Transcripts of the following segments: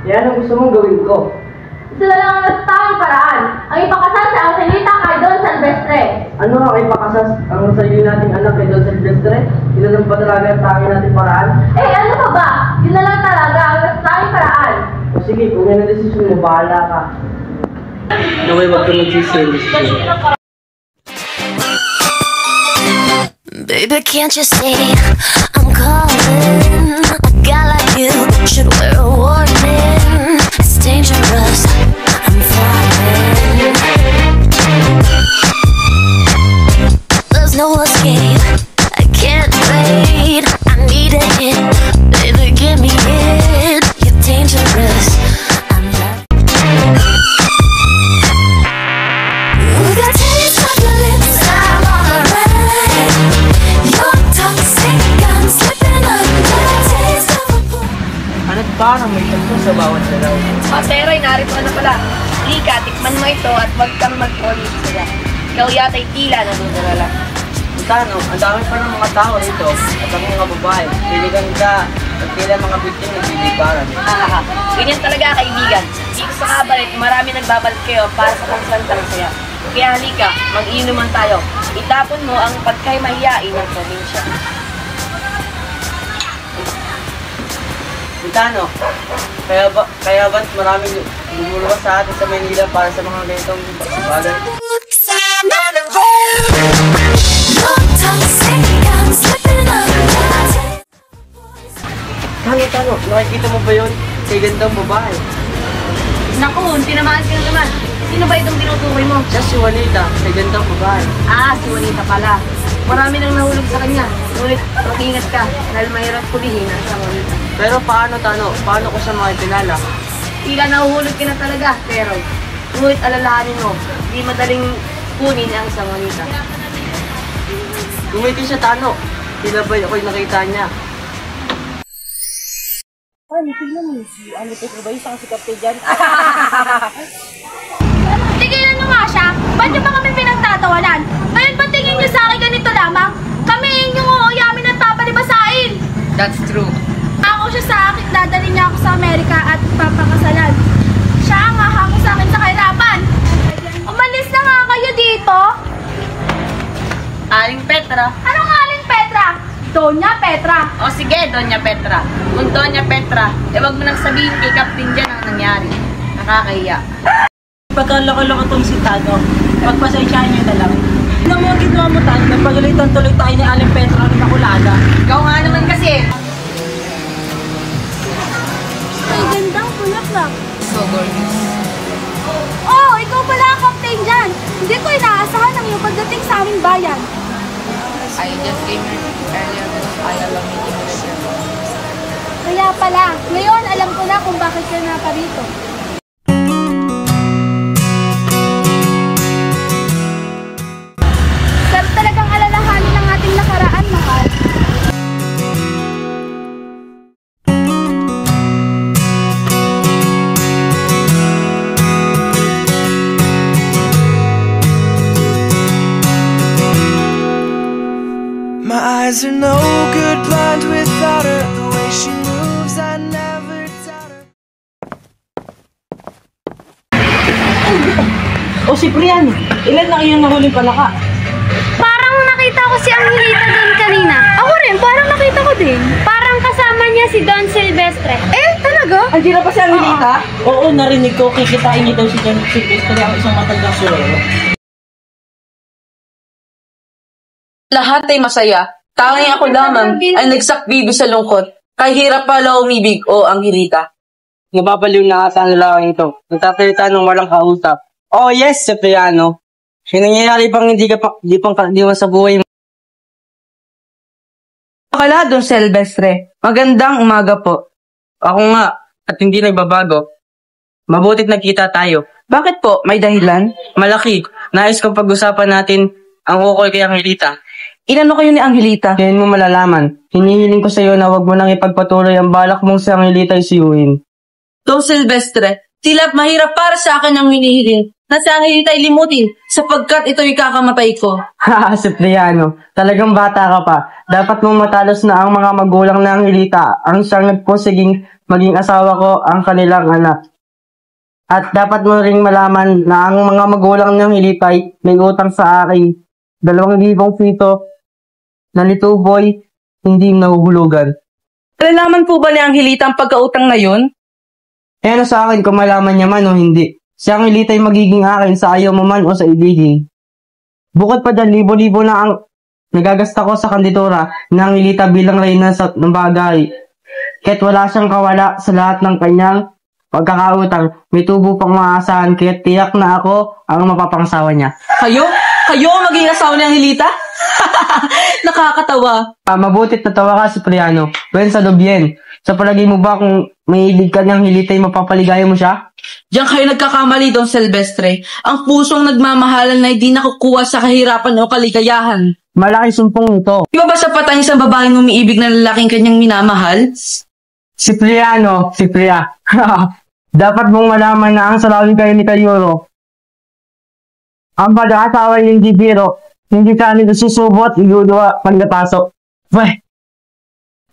Yan ang gusto mong gawin ko. Ito na lang ang natatanging paraan. Ang ipakasal sa Angelita kay Don Silvestre. Ano ang ipakasas ang sarili nating anak kay Don Silvestre? Yun lang ba talaga ang tanging nating paraan? Eh, ano pa ba? Yun na lang talaga ang natatanging paraan. O sige, kung yan ang desisyon mo, bahala ka. Naway, wag ka magsisindi. Baby, can't you see I'm calling? A guy like you should wear a warning. It's dangerous, I'm falling. There's no escape, I can't wait. I need a hit, baby, give me it. You're dangerous, I'm loving. With a taste of your lips, I'm on a ride. You're toxic, I'm slipping under. Taste of a pool. Ano't parang may tanto sa bawat dalaw. Teroy, narito ka na pala. Lika, tikman mo ito at wag kang mag-polis sila. Ikaw yata'y tila nadudalala. Tano, ang dami pa ng mga tao rito at ang mga babae. Piligan ka at tila mga bitin nagbibigbaran. Hahaha, ganyan talaga kaibigan. Dito sa kabalit, marami nagbabalik kayo para sa kansantang saya. Kaya halika, mag-inuman tayo. Itapon mo ang pagkay-mahiyain ng probinsya. Tano, kaya ba't maraming lumuluwas sa atin sa Manila para sa mga ganitong bagay? Tano, nakikita mo ba yun? Sa gandang babae. Naku, tinamaan ka na naman. Sino ba itong tinutukoy mo? Siya si Juanita, sa gandang babae. Ah, si Juanita pala. Marami nang nahulog sa kanya. Ngunit mag-ingat ka dahil mahirap pulihin ang sa Juanita. Pero paano, Tano? Paano ko siya makikilala? Tila nahuhulog ka na talaga, pero ngunit alalahanin mo, di madaling kunin ang isang Juanita. Gumiti siya, Tano. Tila ba ako'y nakita niya? Ano, tignan mo. Ano ito ba yung sakasikat dyan? Tigilan nyo nga siya. Ba't nyo ba kami pinagtatawanan? Ngayon ba tingin nyo sa akin ganito lamang? Kami inyong uuyamin at papalibasain. That's true. Ako siya sa akin, dadalhin niya ako sa Amerika at papakasalan. Siya ang ahako sa akin sa kahirapan. Umalis na nga kayo dito. Aling Petra. Anong aling Petra? Doña Petra. O sige, Doña Petra. Kung Doña Petra, wag mo nang sabihin kay Captain dyan ang nangyari. Nakakahiya. Pagkaloko-loko tong si Tano, pagpasensyahan nyo na lang. Ano mo yung ginawa mo, Tano? Nagpagalitan tuloy tayo ni Aling Petra ng Makulada. Ikaw nga naman kasi. Ay, gandang bulaklak. So gorgeous. Oh, ikaw pala ang captain dyan. Hindi ko inaasahan ang iyong pagdating sa aming bayan. I just came here earlier because I love meeting with you. Kaya pala, ngayon alam ko na kung bakit ka naparito. Sarap talagang alalahanin ng ating nakaraan, mahal. My eyes are no good, blind without her. The way she moves, I never doubt her. O Ciprian, ilan na iyong nahuling palaka? Parang nakita ko si Angelita doon kanina. Ako rin, parang nakita ko din. Parang kasama niya si Don Silvestre. Eh, talaga? Andiyan na pa si Angelita? Oo, narinig ko. Kikitain niyo daw si Don Silvestre ang isang matandang sulero. Lahat ay masaya. Tanging ako lamang ay nagsakbido sa lungkot. Kay hirap pala umibig o Angelita. Nababaliw na ata ang lalaki ito. Nagtatalita ng walang kausap. Oh yes, Cipriano. Nangyayari bang hindi pang kadiwan sa buhay mo? Akala, Don Silvestre. Magandang umaga po. Ako nga, at hindi nagbabago. Mabutit nagkita tayo. Bakit po? May dahilan? Malaki. Nais kong pag-usapan natin ang ukol kay Angelita. Inano kayo ni Angelita? Ngayon mo malalaman. Hinihiling ko sa iyo na huwag mo nang ipagpatuloy ang balak mong si Angelita ay siyuhin. Don Silvestre, tila mahirap para sa akin ang hinihiling na si Angelita ay limutin sapagkat ito'y kakamatay ko. Haha, Cipriano. Talagang bata ka pa. Dapat mong matalos na ang mga magulang na Angelita ang siyang nagpusiging maging asawa ko ang kanilang anak. At dapat mo ring malaman na ang mga magulang ng Hilitay may utang sa akin 2,000 pito na lituboy hindi nahuhulugan. Nalalaman po ba ni Angelita ang pagkautang na yun? Eh ano sa akin kung malaman niya man o hindi. Si Angelita ay magiging akin sa ayaw mo man o sa ibigin. Bukod pa dyan, libo-libo na ang nagagasta ko sa kandidatura ng Angelita bilang reyna ng bagay. Kahit wala siyang kawala sa lahat ng kanyang pagkakautang, may tubo pang maasahan kaya tiyak na ako ang mapapangsawa niya. Kayo? Kayo ang maging asawa ni Angelita? Nakakatawa. Mabutit natawa ka, Cipriano. Buen sa lubyen. Sa palagay mo ba kung may ibig ka niyang Hilitay, mapapaligaya mo siya? Diyan kayo nagkakamali, Don Silvestre. Ang pusong nagmamahalan na hindi nakukuha sa kahirapan o kaligayahan. Malaki sumpong ito. Di ba ba sapat ang isang babaeng umiibig na lalaking kanyang minamahal? Cipriano, Cipria. Dapat mong malaman na ang salawin kayo ni Kayuro. Ang pag-aasawa yung Gibiro, hindi ka nito susubot, iluluwa, pagkapasok. Weh,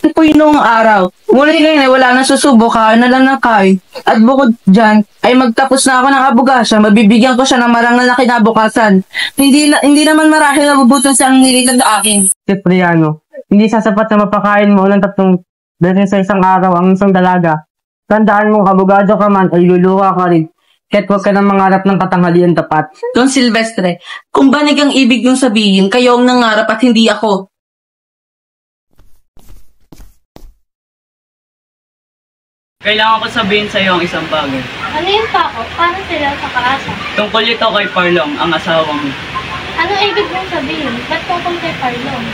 Ito po yung noong araw. Ngunit ngayon ay wala nang susubo, kain na lang ng kain. At bukod dyan, ay magtapos na ako ng abogasya, mabibigyan ko siya ng marangal na kinabukasan. Hindi naman marahil nabubuton sa Angelita sa akin. Cipriano, hindi sasapat na mapakain mo ng 3 beses sa isang araw ang isang dalaga. Tandaan mong abogado ka man ay luluwa ka rin. Kahit huwag ka nang mangarap ng katanghalian tapat. Don Silvestre, kung banig ang ibig niyong sabihin, kayo ang nangarap at hindi ako. Kailangan ko sabihin sa iyo ang isang bagay. Ano yun, Paco? Paano sila sa kaasa? Tungkol ito kay Parlong, ang asawa mo. Ano ibig mong sabihin? Ba't tungkol kay Parlong?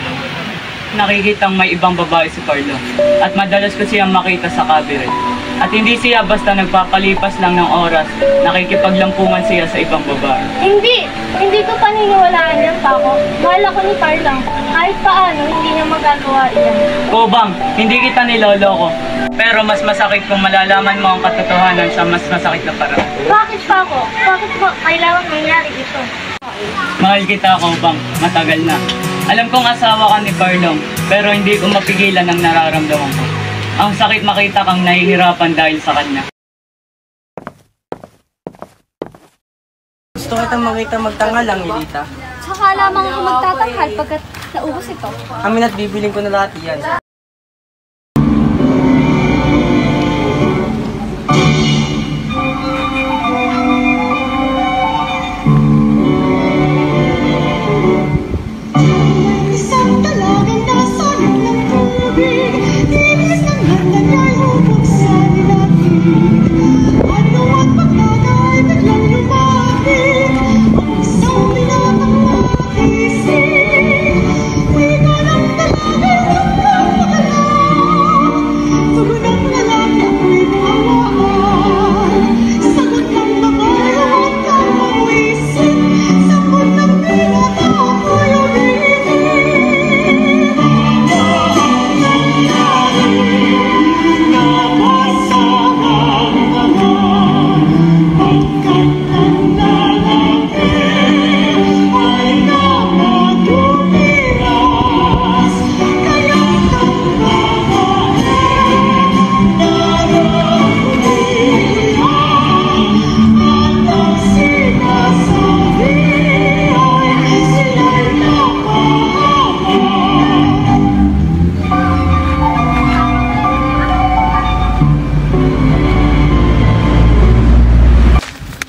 Nakikitang may ibang babae si Parlong. At madalas ko siyang makita sa cabaret. At hindi siya basta nagpapalipas lang ng oras, nakikipaglampungan siya sa ibang babae. Hindi ko paniniwalaan yan, Paco. Mahal ako ni Parlong. Kahit paano, hindi niya magagawa yan. Kobang, hindi kita niloloko. Pero mas masakit kung malalaman mo ang katotohanan sa mas masakit na paraan. Bakit, Paco? Bakit mo kailangan mangyari ito? Mahal kita, Kobang. Matagal na. Alam kong asawa ka ni Parlong, pero hindi ko mapigilan ang nararamdaman ko. Ang sakit makita kang nahihirapan dahil sa kanya. Gusto kitang makita magtangal lang, Hilita. Saka lamang ako magtatanghal pagkat naubos ito. Amin at bibiling ko na lahat yan. Isang dalagang nasa ng tubig, tinis ng harnagay hubuksan natin. Ano at pagkakay biglang lumapit, ang isang binatang makisig. Wika ng dalagay nagkakagalaw, tugon ng lalaki ako'y hawaan. Sagot ng babae huwag kang mawisip, sagot ng binata ako'y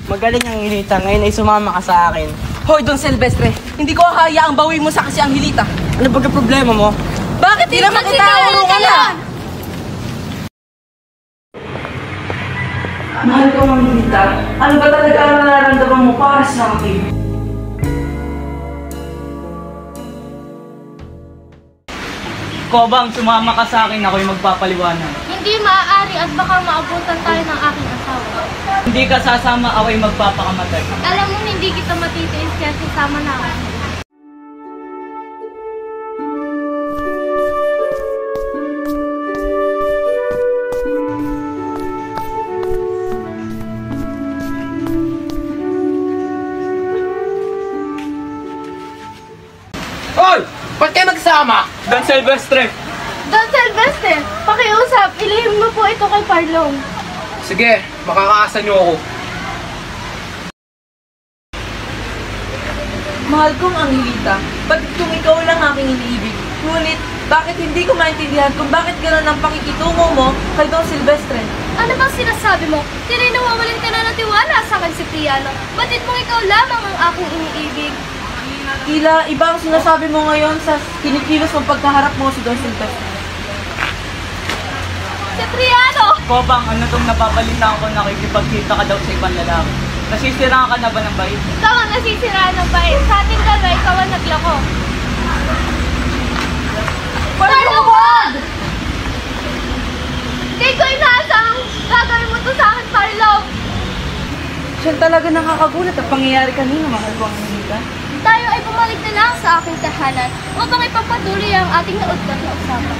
Magaling ang Hilita, ngayon ay sumama ka sa akin. Hoy, Don Silvestre, hindi ko hayaang bawi mo sa kasi Angelita. Ano ba problema mo? Bakit hindi naman kita ka na? Mahal ko, Angelita. Ano ba talaga ang nararamdaman mo para sa akin? Kobang, sumama ka sa akin, ako'y magpapaliwanag. Hindi maaari at baka maabutan tayo ng aking asawa. Hindi ka sasama, ako'y magpapakamatay. Alam mo, hindi kita matitiis kaya sasama na ako. Hoy! Ba't kayo nagsama? Don Silvestre! Don Silvestre! Silvestre, pakiusap, ilihim mo po ito kay Parlong. Sige, makakaasa niyo ako. Mahal kong Angelita, bakit kung ikaw lang aking iniibig? Ngunit, bakit hindi ko maintindihan kung bakit gano'n ang pakikitungo mo kay Don Silvestre? Ano bang sinasabi mo? Tila nawawalan ka na ng tiwala sa akin, Cipriano. Batid mong ikaw lamang ang aking iniibig. Tila, iba ang sinasabi mo ngayon sa kinikilos mong pagkaharap mo si Don Silvestre. Cipriano! Kobang, ano tong napapalitan ko nakikipagkita ka daw sa ibang lalaki? Nasisiraan ka na ba ng bait? Ikaw ang nasisiraan ng bait. Sa ating dalawa, ikaw ang naglako. Parlong, wag! Di ko inaasang gagawin mo to sa akin, Parlong. Siya talaga nakakagulat ang pangyayari kanina, mahal ko Angelita. Tayo ay bumalik na lang sa aking tahanan upang ipagpatuloy ang ating naudlat na usapan.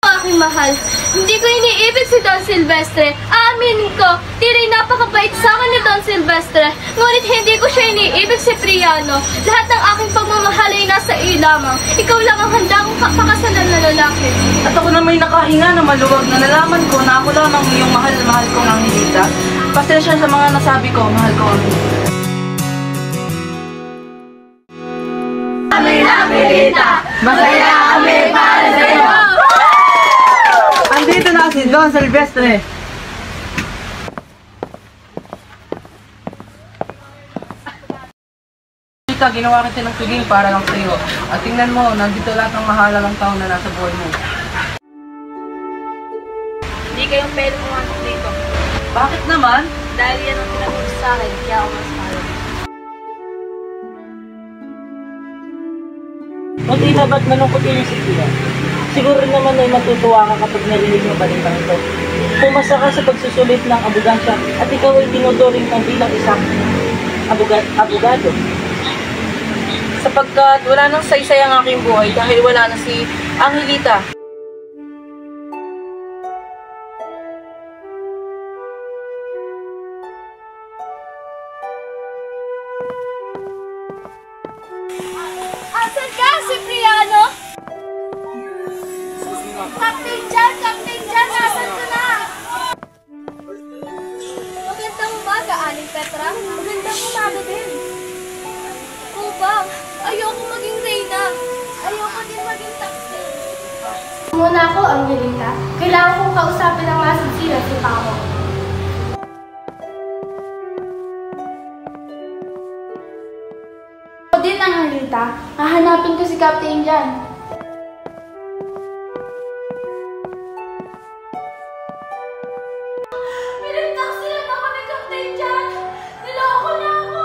Aking mahal, hindi ko iniibig si Don Silvestre. Aaminin ko, tila'y napakabait sa akin ni Don Silvestre. Ngunit hindi ko siya iniibig, Cipriano. Lahat ng aking pagmamahal ay nasa iyo lamang. Ikaw lang ang handa kong kapakasalan na lalaki. At ako na may nakahinga na maluwag na nalaman ko na ako lang ang iyong mahal na mahal kong Angelita. Pasensya sa mga nasabi ko, mahal ko Angelita. Angelita, masaya kami para sa iyo. Andito na si Don Silvestre. Angelita, ginawa kita ng piling para lang sa iyo. At tingnan mo, nandito lahat ng mahalagang taon na nasa buhay mo. Hindi kayong pwede pumasok dito. Bakit naman? Dahil yan ang tinanong sa akin, kaya ako mas mahal. Matina, ba't malungkot yun yung sikila? Siguro naman ay matutuwa ka kapag narinig mo balitang ito. Pumasa ka sa pagsusulit ng abogansya at ikaw ay tinuturing kang bilang isang abogado. Sapagkat wala nang saysay ang aking buhay dahil wala na si Angelita. Asan ka, Cipriano? Captain John, nasan ka na? Magandang umaga, Aling Petra. Magandang umaga din. Kubang, ayoko maging reyna. Ayoko din maging taxi. Muna ako, Angelita. Kailangan kong kausapin ang masagsila si Paco. Ako din, Angelita. Hahanapin ko si Captain John. Pinagtak sila na kami, Captain John! Niloko niya ako!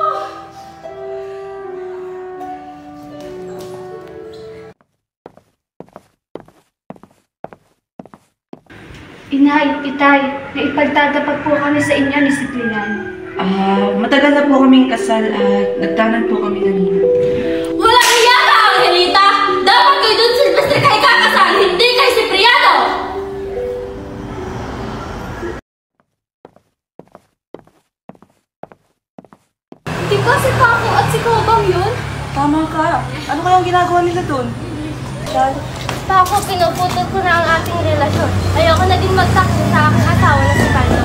Inay, itay, naipagtatapag po kami sa inyo ni Cipriano. Matagal na po kaming kasal at nagtanan po kami kanina. Walang iya ka, Angelita! Dapat kay Don Silvestre kay kakasal, hindi kay Cipriano! Hindi ba si Paco at si Kobang yun? Tama ka. Ano kayang ginagawa nila doon? Paco, pinuputol ko na ang ating relasyon. Ayoko na din magtakbo sa aking asawa na si Carlo.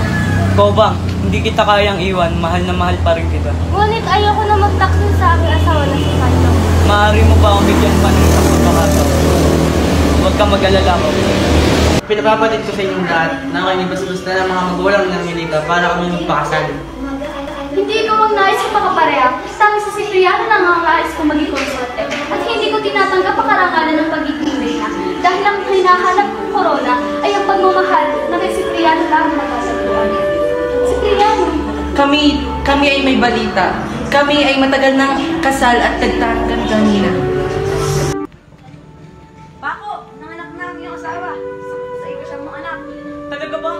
Kobang, hindi kita kayang iwan, mahal na mahal pa rin kita. Ngunit ayoko na magtakbo sa aking asawa na si Carlo. Maaari mo ba akong bigyan pa ng isang pagkakataon? Huwag kang mag-alala mo. Pinapapatid ko sa inyong lahat na kainibas-bas na ng mga magulang ng Angelita para kami magpakasal. Hindi ko ang nais ko pakapareha. Tangi sa Cipriano lang ang nais ko maging konsorte. At hindi ko tinatanggap ang karangalan ng pagiging reyna. Dahil ang hinahanap kong korona ay ang pagmamahal na kay Cipriano lang ang magkasagpuan. Cipriano! Kami ay may balita. Kami ay matagal ng kasal at nagtanggan kanina. Paco, nanganak na ang iyong asawa. Sa iyo siyang mga anak. Talaga ba?